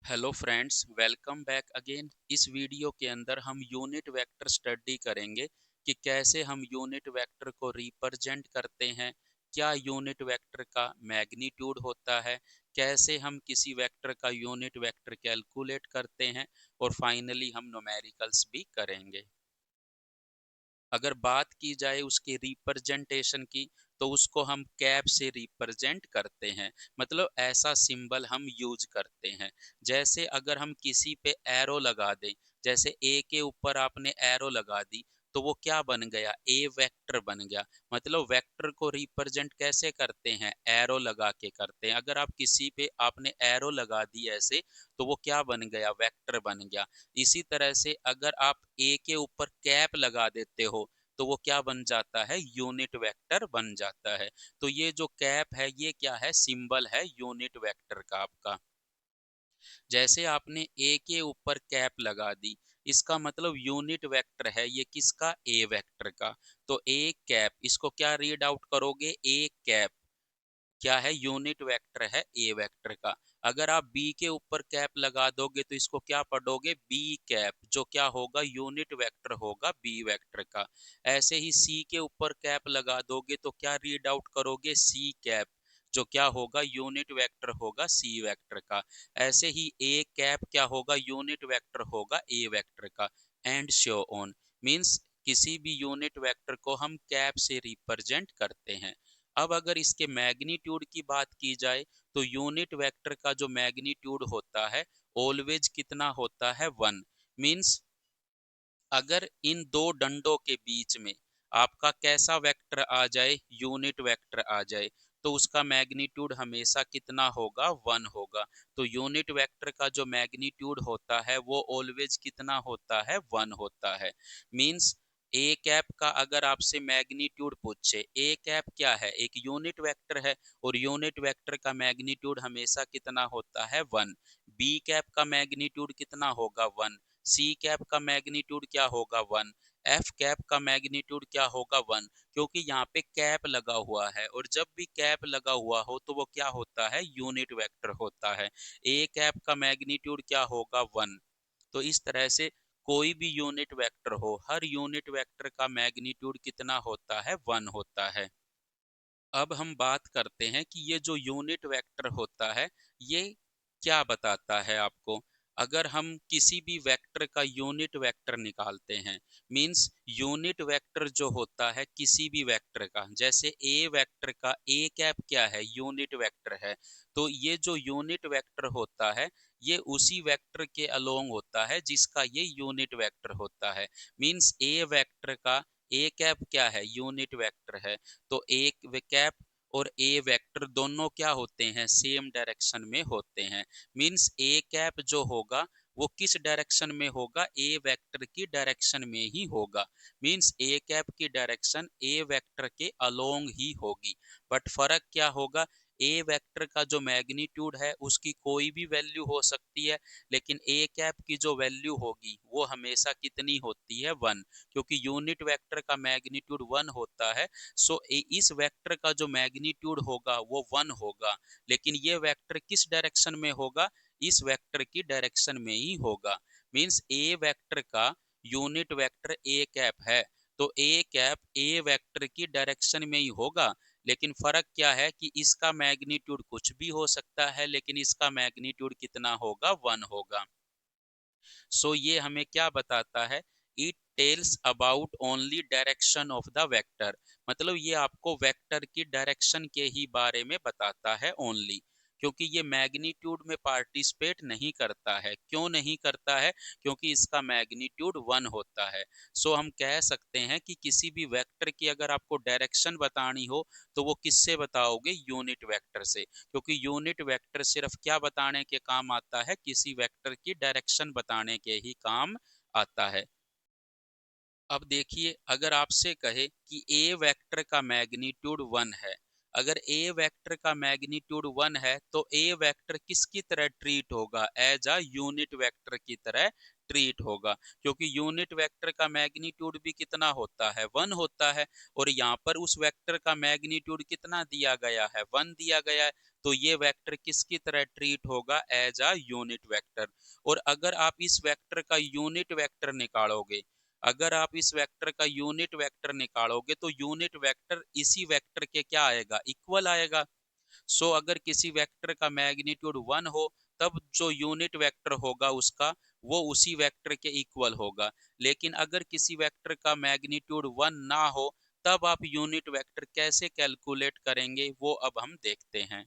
Hello friends, welcome back again. इस video के अंदर हम यूनिट वेक्टर स्टडी करेंगे कि कैसे हम यूनिट वेक्टर को रिप्रेजेंट करते हैं, क्या यूनिट वेक्टर का मैग्नीट्यूड होता है, कैसे हम किसी वेक्टर का यूनिट वेक्टर कैलकुलेट करते हैं और फाइनली हम न्यूमेरिकल्स भी करेंगे। अगर बात की जाए उसके रिप्रेजेंटेशन की, तो उसको हम कैप से रिप्रेजेंट करते हैं। मतलब ऐसा सिंबल हम यूज करते हैं। जैसे अगर हम किसी पे एरो लगा दें, जैसे ए के ऊपर आपने एरो लगा दी, तो वो क्या बन गया? ए वेक्टर बन गया। मतलब वेक्टर को रिप्रेजेंट कैसे करते हैं? एरो लगा के करते हैं। अगर आप किसी पे आपने एरो लगा दी ऐसे, तो वो क्या बन गया? वेक्टर बन गया। इसी तरह से अगर आप ए के ऊपर कैप लगा देते हो, तो वो क्या बन जाता है? यूनिट वेक्टर बन जाता है। तो ये जो कैप है, ये क्या है? सिंबल है यूनिट वेक्टर का आपका। जैसे आपने ए के ऊपर कैप लगा दी, इसका मतलब यूनिट वेक्टर है ये किसका? ए वेक्टर का। तो ए कैप, इसको क्या रीड आउट करोगे? ए कैप क्या है? यूनिट वेक्टर है ए वेक्टर का। अगर आप बी के ऊपर कैप लगा दोगे, तो इसको क्या पढ़ोगे? बी कैप, जो क्या होगा? यूनिट वेक्टर होगा बी वेक्टर का। ऐसे ही सी के ऊपर कैप लगा दोगे, तो क्या रीड आउट करोगे? सी कैप, जो क्या होगा? यूनिट वेक्टर होगा सी वेक्टर का। ऐसे ही ए कैप क्या होगा? यूनिट वेक्टर होगा ए वेक्टर का। And so on. मीन्स किसी भी यूनिट वेक्टर को हम कैप से रिप्रेजेंट करते हैं। अब अगर इसके मैग्नीट्यूड की बात की जाए, तो यूनिट वेक्टर का जो मैग्नीट्यूड होता है, ऑलवेज कितना होता है? 1। मीन्स अगर इन दो डंडों के बीच में आपका कैसा वेक्टर आ जाए? यूनिट वेक्टर आ जाए, तो उसका मैग्नीट्यूड हमेशा कितना होगा? 1 होगा। तो यूनिट वेक्टर का जो मैग्नीट्यूड होता है, वो ऑलवेज कितना होता है? 1 होता है। मीन्स ए कैप का अगर आपसे मैग्नीट्यूड पूछे, ए कैप क्या है? एक यूनिट वेक्टर है, और यूनिट वेक्टर का मैग्नीट्यूड हमेशा कितना होता है? 1। बी कैप का मैग्नीट्यूड कितना होगा? 1। सी कैप का मैग्नीट्यूड क्या होगा? 1। एफ कैप का मैग्नीट्यूड क्या होगा? 1। क्योंकि यहाँ पे कैप लगा हुआ है, और जब भी कैप लगा हुआ हो, तो वो क्या होता है? यूनिट वेक्टर होता है। ए कैप का मैग्नीट्यूड क्या होगा? 1। तो इस तरह से कोई भी यूनिट वेक्टर हो, हर यूनिट वेक्टर का मैग्नीट्यूड कितना होता है? 1 होता है। अब हम बात करते हैं कि ये जो यूनिट वेक्टर होता है, ये क्या बताता है आपको। अगर हम किसी भी वेक्टर का यूनिट वेक्टर निकालते हैं, मींस यूनिट वेक्टर जो होता है किसी भी वेक्टर का, जैसे ए वेक्टर का ए कैप क्या है? यूनिट वेक्टर है। तो ये जो यूनिट वेक्टर होता है, ये उसी वेक्टर के अलोंग होता है जिसका ये यूनिट वेक्टर होता है। मींस ए वेक्टर का ए कैप क्या है? यूनिट वेक्टर है। तो एक कैप और ए वेक्टर दोनों क्या होते हैं? सेम डायरेक्शन में होते हैं। मींस ए कैप जो होगा, वो किस डायरेक्शन में होगा? ए वेक्टर की डायरेक्शन में ही होगा। मींस ए कैप की डायरेक्शन ए वेक्टर के अलोंग ही होगी। बट फर्क क्या होगा? ए वेक्टर का जो मैग्नीट्यूड है, उसकी कोई भी वैल्यू हो सकती है, लेकिन ए कैप की जो वैल्यू होगी, वो हमेशा कितनी होती है? 1। क्योंकि यूनिट वेक्टर का मैग्नीट्यूड 1 होता है। सो इस वेक्टर का जो मैग्नीट्यूड होगा, वो 1 होगा। लेकिन ये वेक्टर किस डायरेक्शन में होगा? इस वेक्टर की डायरेक्शन में ही होगा। मींस ए वेक्टर का यूनिट वेक्टर ए कैप है, तो ए कैप ए वेक्टर की डायरेक्शन में ही होगा। लेकिन फर्क क्या है कि इसका मैग्नीट्यूड कुछ भी हो सकता है, लेकिन इसका मैग्नीट्यूड कितना होगा? 1 होगा। सो ये हमें क्या बताता है? It tells about only direction of the vector. मतलब ये आपको वेक्टर की डायरेक्शन के ही बारे में बताता है ओनली, क्योंकि ये मैग्नीट्यूड में पार्टिसिपेट नहीं करता है। क्यों नहीं करता है? क्योंकि इसका मैग्नीट्यूड 1 होता है। सो हम कह सकते हैं कि किसी भी वेक्टर की अगर आपको डायरेक्शन बतानी हो, तो वो किससे बताओगे? यूनिट वेक्टर से। क्योंकि यूनिट वेक्टर सिर्फ क्या बताने के काम आता है? किसी वेक्टर की डायरेक्शन बताने के ही काम आता है। अब देखिए, अगर आपसे कहे कि ए वेक्टर का मैग्नीट्यूड 1 है, अगर ए वेक्टर का मैग्नीट्यूड 1 है, तो ए वेक्टर किसकी तरह ट्रीट होगा? एज अ यूनिट वेक्टर की तरह ट्रीट होगा, क्योंकि यूनिट वेक्टर का मैग्नीट्यूड भी कितना होता है, 1 होता है, और यहाँ पर उस वेक्टर का मैग्नीट्यूड कितना दिया गया है, 1 दिया गया है। तो ये वेक्टर किसकी तरह ट्रीट होगा, एज अ यूनिट वेक्टर। और अगर आप इस वेक्टर का यूनिट वेक्टर निकालोगे, अगर आप इस वेक्टर का यूनिट वेक्टर निकालोगे तो यूनिट वेक्टर इसी वेक्टर के क्या आएगा, इक्वल आएगा। सो अगर किसी वेक्टर का मैग्नीट्यूड 1 हो, तब जो यूनिट वेक्टर होगा उसका, वो उसी वेक्टर के इक्वल होगा। लेकिन अगर किसी वेक्टर का मैग्नीट्यूड 1 ना हो, तब आप यूनिट वेक्टर कैसे कैलकुलेट करेंगे, वो अब हम देखते हैं।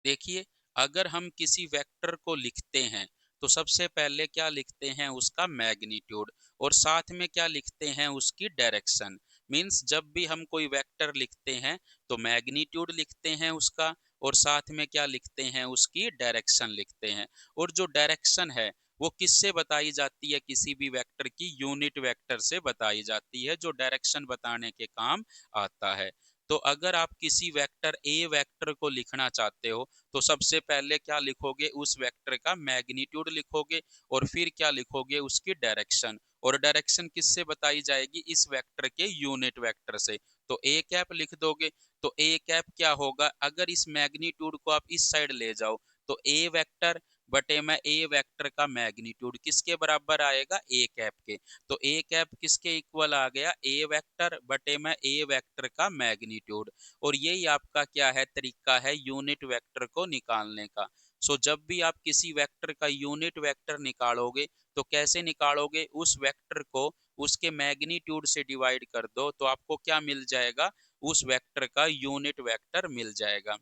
देखिए, अगर हम किसी वेक्टर को लिखते हैं तो सबसे पहले क्या लिखते हैं, उसका मैग्नीट्यूड, और साथ में क्या लिखते हैं, उसकी डायरेक्शन। मींस जब भी हम कोई वेक्टर लिखते हैं तो मैग्नीट्यूड लिखते हैं उसका, और साथ में क्या लिखते हैं, उसकी डायरेक्शन लिखते हैं। और जो डायरेक्शन है वो किससे बताई जाती है, किसी भी वेक्टर की यूनिट वेक्टर से बताई जाती है, जो डायरेक्शन बताने के काम आता है। तो अगर आप किसी वेक्टर ए वेक्टर को लिखना चाहते हो तो सबसे पहले क्या लिखोगे, उस वेक्टर का मैग्नीट्यूड लिखोगे, और फिर क्या लिखोगे, उसकी डायरेक्शन। और डायरेक्शन किससे बताई जाएगी, इस वेक्टर के यूनिट वेक्टर से। तो ए कैप लिख दोगे। तो ए कैप क्या होगा, अगर इस मैग्नीट्यूड को आप इस साइड ले जाओ तो ए वेक्टर बटे में ए वेक्टर का मैग्नीट्यूड किसके बराबर आएगा, ए कैप के। तो ए कैप किसके इक्वल आ गया, ए वेक्टर बटे में ए वेक्टर का मैग्नीट्यूड। और यही आपका क्या है, तरीका है यूनिट वेक्टर को निकालने का। सो जब भी आप किसी वेक्टर का यूनिट वेक्टर निकालोगे तो कैसे निकालोगे, उस वेक्टर को उसके मैग्नीट्यूड से डिवाइड कर दो तो आपको क्या मिल जाएगा, उस वेक्टर का यूनिट वेक्टर मिल जाएगा।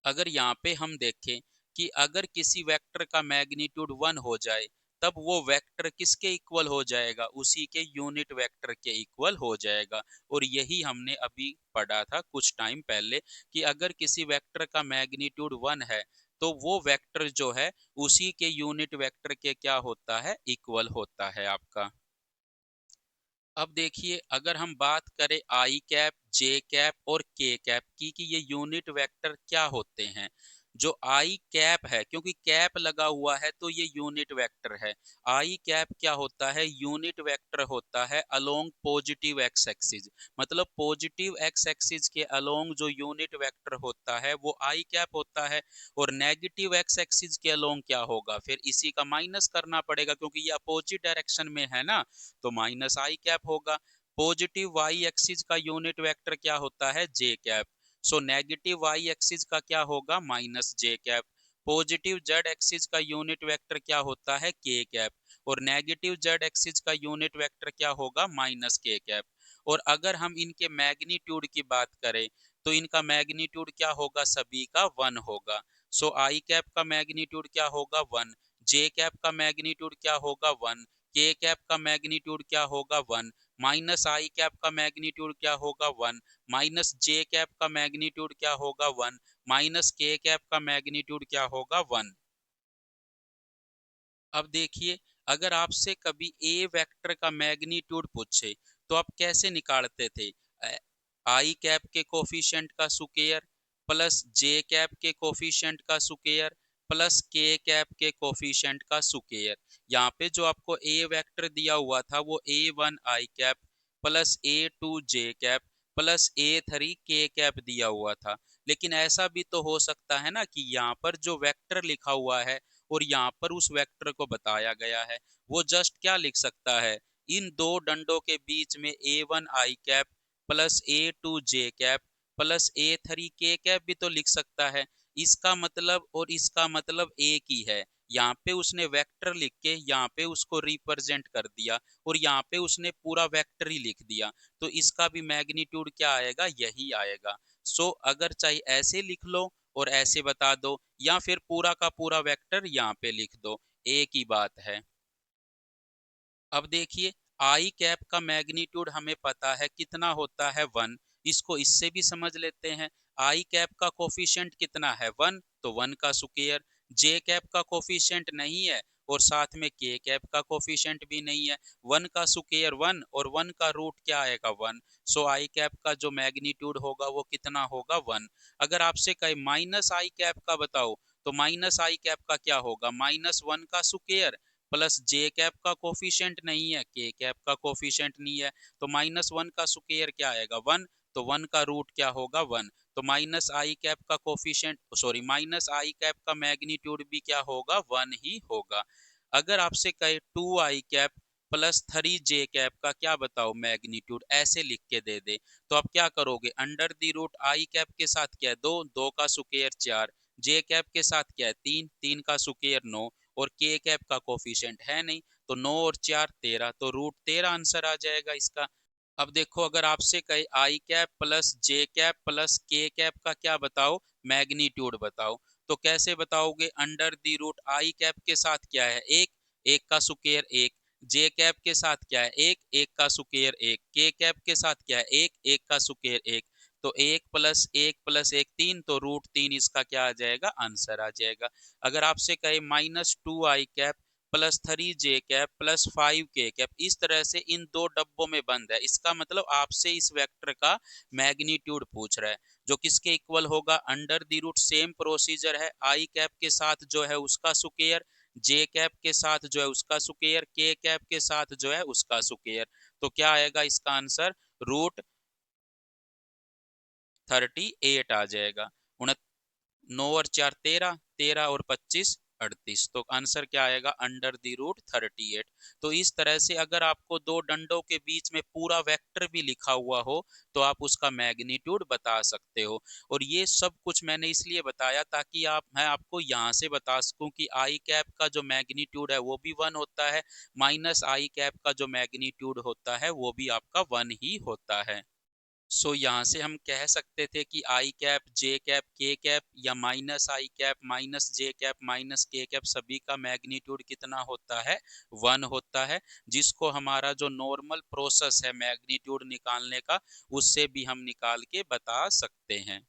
अगर यहाँ पे हम देखें कि अगर किसी वेक्टर का मैग्नीट्यूड 1 हो जाए, तब वो वेक्टर किसके इक्वल हो जाएगा, उसी के यूनिट वेक्टर के इक्वल हो जाएगा। और यही हमने अभी पढ़ा था कुछ टाइम पहले कि अगर किसी वेक्टर का मैग्नीट्यूड 1 है तो वो वेक्टर जो है उसी के यूनिट वेक्टर के क्या होता है, इक्वल होता है आपका। अब देखिए, अगर हम बात करें आई कैप, जे कैप और के कैप की कि ये यूनिट वेक्टर क्या होते हैं। जो आई कैप है, क्योंकि कैप लगा हुआ है तो ये यूनिट वेक्टर है। आई कैप क्या होता है, यूनिट वेक्टर होता है अलोंग पॉजिटिव एक्स एक्सिस। मतलब पॉजिटिव एक्स एक्सिस के अलोंग जो यूनिट वेक्टर होता है वो आई कैप होता है। और नेगेटिव एक्स एक्सिस के अलोंग क्या होगा, फिर इसी का माइनस करना पड़ेगा, क्योंकि ये अपोजिट डायरेक्शन में है ना, तो माइनस आई कैप होगा। पॉजिटिव वाई एक्सिस का यूनिट वेक्टर क्या होता है, j cap. So negative y axis का क्या होगा, minus j cap. Positive z axis का यूनिट वेक्टर क्या होता है, के कैप। और नेगेटिव जेड एक्सिस का यूनिट वेक्टर क्या होगा, माइनस के कैप। और अगर हम इनके मैग्नीट्यूड की बात करें तो इनका मैग्नीट्यूड क्या होगा, सभी का 1 होगा। सो आई कैप का मैग्नीट्यूड क्या होगा, 1। जे कैप का मैग्नीट्यूड क्या होगा, 1। के कैप का मैग्नीट्यूड क्या होगा, 1। माइनस आई कैप का मैग्नीट्यूड क्या होगा, 1। माइनस जे कैप का मैग्नीट्यूड क्या होगा, 1। माइनस के कैप का मैग्नीट्यूड क्या होगा, 1। अब देखिए, अगर आपसे कभी ए वेक्टर का मैग्नीट्यूड पूछे तो आप कैसे निकालते थे, आई कैप के कोफिशिएंट का स्क्वायर प्लस जे कैप के कोफिशिएंट का स्क्वायर प्लस के कैप के कोफिशिएंट का स्क्वायर। यहाँ पे जो आपको ए वेक्टर दिया हुआ था वो A1 आई कैप प्लस A2 जे कैप प्लस A3 के कैप दिया हुआ था। लेकिन ऐसा भी तो हो सकता है ना कि यहाँ पर जो वेक्टर लिखा हुआ है और यहाँ पर उस वेक्टर को बताया गया है, वो जस्ट क्या लिख सकता है, इन दो डंडों के बीच में A1 आई कैप प्लस A2 जे कैप प्लस A3 के कैप भी तो लिख सकता है। इसका मतलब और इसका मतलब एक ही है। यहाँ पे उसने वेक्टर लिख के यहाँ पे उसको रिप्रेजेंट कर दिया, और यहाँ पे उसने पूरा वेक्टर ही लिख दिया, तो इसका भी मैग्नीट्यूड क्या आएगा, यही आएगा। सो अगर चाहे ऐसे लिख लो और ऐसे बता दो, या फिर पूरा का पूरा वेक्टर यहाँ पे लिख दो, एक ही बात है। अब देखिए, आई कैप का मैग्नीट्यूड हमें पता है कितना होता है, 1। इसको इससे भी समझ लेते हैं। आई कैप का कोफिशिएंट कितना है, 1, तो 1 का स्क्वायर। जे कैप का कोफिशिएंट नहीं है और साथ में के कैप का कोफिशिएंट भी नहीं है। 1 का स्क्वायर 1 और 1 का रूट क्या आएगा, 1। सो आई कैप का जो मैग्नीट्यूड होगा वो कितना होगा, 1। अगर आपसे कहे माइनस आई कैप का बताओ तो माइनस आई कैप का क्या होगा, -1 का स्क्वायर प्लस जे कैप का कोफिशिएंट नहीं है, के कैप का कोफिशिएंट नहीं है, तो -1 का स्क्वायर क्या आएगा 1, तो 1 का रूट क्या होगा 1, तो माइनस आई कैप का coefficient sorry minus i cap का मैग्नीट्यूड भी क्या होगा 1 ही होगा। अगर आपसे कहे 2 i cap plus 3 J cap का क्या बताओ मैग्नीट्यूड, ऐसे लिख के दे दे, तो आप क्या करोगे, under the root i cap के साथ क्या है 2, 2 का स्क्वायर 4, जे कैप के साथ क्या है 3, 3 का स्क्वायर 9, और के कैप का कोफिशिएंट है नहीं, तो 9 और 4 13, तो रूट 13 आंसर आ जाएगा इसका। अब देखो अगर आपसे कहे i cap plus j cap plus k cap का क्या बताओ मैग्नीट्यूड बताओ, तो कैसे बताओगे, under the root i cap के साथ क्या है एक, एक का स्क्वायर एक, जे कैप के साथ क्या है एक, एक का स्क्वायर एक, के कैप के साथ क्या है एक, एक का स्क्वायर एक, तो एक प्लस एक 3, तो रूट 3 इसका क्या आ जाएगा आंसर आ जाएगा। अगर आपसे कहे -2 i cap plus 3 J cap plus 5 के कैप, इस तरह से इन दो डब्बों में बंद है, इसका मतलब आपसे इस वेक्टर का मैग्नीट्यूड पूछ रहा है, जो किसके इक्वल होगा, under the root same procedure है, आई कैप के साथ जो है उसका स्क्वायर, जे कैप के साथ जो है उसका स्क्वायर, के कैप के साथ जो है उसका स्क्वायर, तो क्या आएगा इसका आंसर रूट 38 आ जाएगा। 9 और 4 13, 13 और 25 38, तो आंसर क्या आएगा अंडर द रूट 38। तो इस तरह से अगर आपको दो डंडों के बीच में पूरा वेक्टर भी लिखा हुआ हो तो आप उसका मैग्नीट्यूड बता सकते हो। और ये सब कुछ मैंने इसलिए बताया ताकि मैं आपको यहाँ से बता सकूं कि आई कैप का जो मैग्नीट्यूड है वो भी 1 होता है, माइनस आई कैप का जो मैग्नीट्यूड होता है वो भी आपका 1 ही होता है। यहाँ से हम कह सकते थे कि आई कैप जे कैप के कैप या minus i cap minus j cap minus के कैप सभी का मैग्नीट्यूड कितना होता है 1 होता है, जिसको हमारा जो नॉर्मल प्रोसेस है मैग्नीट्यूड निकालने का उससे भी हम निकाल के बता सकते हैं।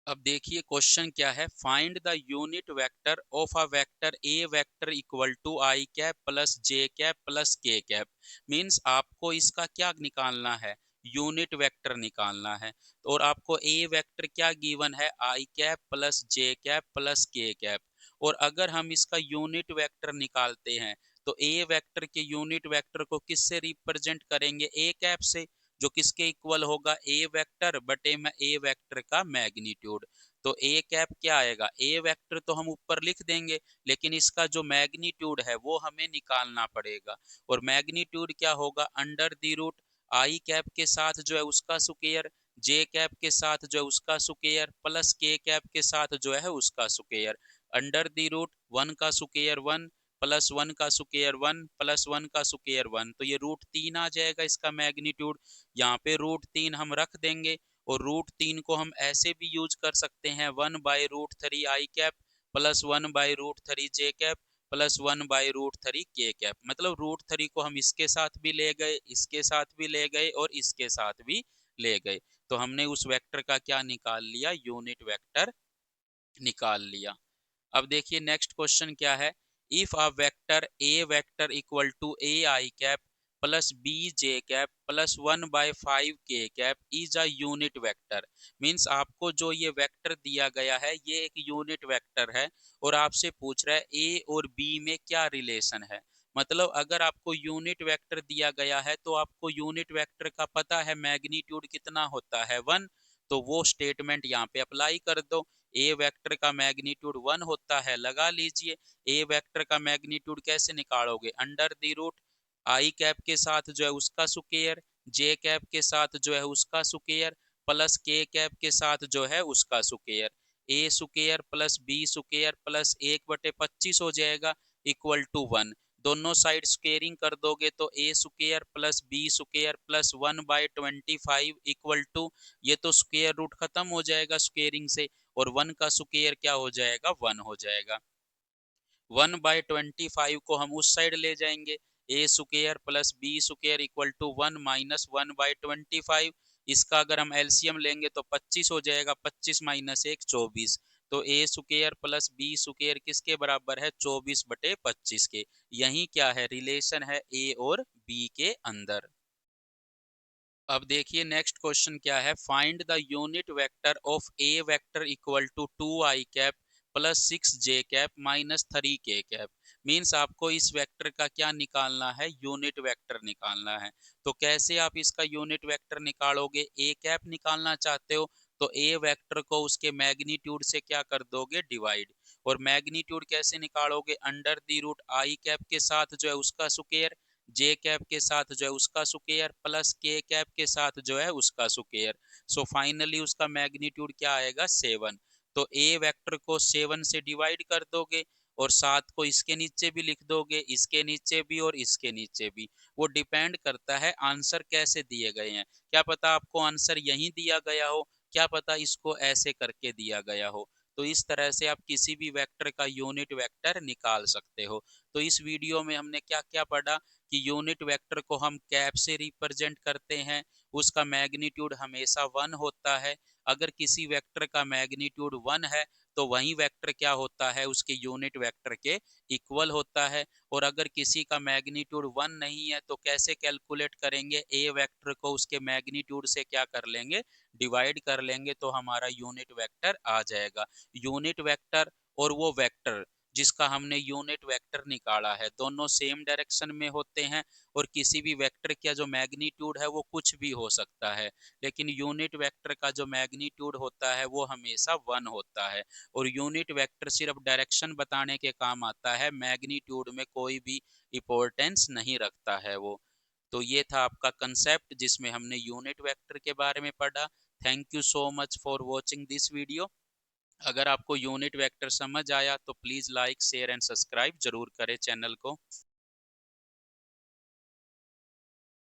अब देखिए क्वेश्चन क्या है, find the unit vector of a vector a vector equal to i cap plus j cap plus k cap. Means आपको इसका क्या निकालना है, यूनिट वेक्टर निकालना है, और आपको ए वेक्टर क्या गिवन है i cap plus j cap plus k cap. और अगर हम इसका यूनिट वेक्टर निकालते हैं तो ए वेक्टर के यूनिट वेक्टर को किससे रिप्रेजेंट करेंगे, ए कैप से, जो किसके इक्वल होगा ए वेक्टर बटे में ए वेक्टर का मैग्नीट्यूड। तो ए कैप क्या आएगा, ए वेक्टर तो हम ऊपर लिख देंगे लेकिन इसका जो मैग्नीट्यूड है वो हमें निकालना पड़ेगा, और मैग्नीट्यूड क्या होगा under the root i cap के साथ जो है उसका स्क्वायर, जे कैप के साथ जो है उसका स्क्वायर प्लस के कैप के साथ जो है उसका स्क्वायर, अंडर द रूट 1 का स्क्वायर 1 प्लस 1 का स्क्वायर 1 प्लस 1 का स्क्वायर 1, तो ये रूट 3 आ जाएगा इसका मैग्नीट्यूड। यहाँ पे रूट 3 हम रख देंगे, और रूट 3 को हम ऐसे भी यूज कर सकते हैं 1/√3 आई कैप प्लस 1/√3 जे कैप प्लस 1/√3 के कैप, मतलब रूट 3 को हम इसके साथ भी ले गए, इसके साथ भी ले गए और इसके साथ भी ले गए, तो हमने उस वेक्टर का क्या निकाल लिया, यूनिट वेक्टर निकाल लिया। अब देखिए नेक्स्ट क्वेश्चन क्या है, if a vector a vector equal to a i cap plus b j cap plus 1/5 k cap is a unit vector. Means आपको जो ये वेक्टर दिया गया है ये एक यूनिट वेक्टर है, और आपसे पूछ रहा है ए और बी में क्या रिलेशन है। मतलब अगर आपको यूनिट वेक्टर दिया गया है तो आपको यूनिट वेक्टर का पता है मैग्नीट्यूड कितना होता है 1, तो वो स्टेटमेंट यहाँ पे अप्लाई कर दो, ए वेक्टर का मैग्नीट्यूड 1 होता है, लगा लीजिए। ए वेक्टर का मैग्नीट्यूड कैसे निकालोगे, under the root i cap के साथ जो है उसका स्क्वायर, जे कैप के साथ जो है उसका स्क्वायर प्लस के कैप के साथ जो है उसका square, a square plus b square plus 1/25 हो जाएगा इक्वल टू 1। दोनों साइड स्क्वेयरिंग कर दोगे तो a square plus b square plus 1/25 equal to, ये तो स्क्वायर रूट खत्म हो जाएगा स्क्वेयरिंग से, और 1 का स्क्वायर क्या हो जाएगा 1 हो जाएगा। 1/25 को हम उस साइड ले जाएंगे, a square plus b square equal to 1 minus 1/25, इसका अगर हम एलसीएम लेंगे तो 25 हो जाएगा, 25 माइनस 1 24, तो a square plus b square किसके बराबर है 24/25 के। यही क्या है रिलेशन है ए और बी के अंदर। अब देखिए नेक्स्ट क्वेश्चन क्या है, find the unit vector of a vector equal to 2 i cap plus 6 j minus 3 k। Means आपको इस वेक्टर का क्या निकालना है, यूनिट वेक्टर निकालना है। तो कैसे आप इसका यूनिट वेक्टर निकालोगे, a निकालना चाहते हो तो ए वेक्टर को उसके मैग्नीट्यूड से क्या कर दोगे, डिवाइड। और मैग्नीट्यूड कैसे निकालोगे, under the root i cap के साथ जो है उसका स्क्वायर, जे कैप के साथ जो है उसका स्क्वायर, प्लस के कैप के साथ जो है उसका स्क्वायर। सो फाइनली उसका मैग्नीट्यूड क्या आएगा, 7। तो ए वेक्टर को 7 से डिवाइड कर दोगे और 7 को इसके नीचे भी लिख दोगे, इसके नीचे भी और इसके नीचे भी। वो डिपेंड करता है आंसर कैसे दिए गए हैं। क्या पता आपको आंसर यही दिया गया हो, क्या पता इसको ऐसे करके दिया गया हो। तो इस तरह से आप किसी भी वेक्टर का यूनिट वेक्टर निकाल सकते हो। तो इस वीडियो में हमने क्या क्या पढ़ा कि यूनिट वेक्टर को हम कैप से रिप्रेजेंट करते हैं, उसका मैग्नीट्यूड हमेशा 1 होता है। अगर किसी वेक्टर का मैग्नीट्यूड 1 है तो वही वेक्टर क्या होता है, उसके यूनिट वेक्टर के इक्वल होता है। और अगर किसी का मैग्नीट्यूड 1 नहीं है तो कैसे कैलकुलेट करेंगे, ए वेक्टर को उसके मैग्नीट्यूड से क्या कर लेंगे, डिवाइड कर लेंगे, तो हमारा यूनिट वेक्टर आ जाएगा। यूनिट वेक्टर और वो वेक्टर जिसका हमने यूनिट वेक्टर निकाला है, दोनों सेम डायरेक्शन में होते हैं। और किसी भी वेक्टर का जो मैग्नीट्यूड है वो कुछ भी हो सकता है, लेकिन यूनिट वेक्टर का जो मैग्नीट्यूड होता है वो हमेशा 1 होता है। और यूनिट वेक्टर सिर्फ डायरेक्शन बताने के काम आता है, मैग्नीट्यूड में कोई भी इंपॉर्टेंस नहीं रखता है वो। तो ये था आपका कंसेप्ट जिसमें हमने यूनिट वेक्टर के बारे में पढ़ा। Thank you so much for watching this video. अगर आपको यूनिट वेक्टर समझ आया तो please like share and subscribe जरूर करें चैनल को।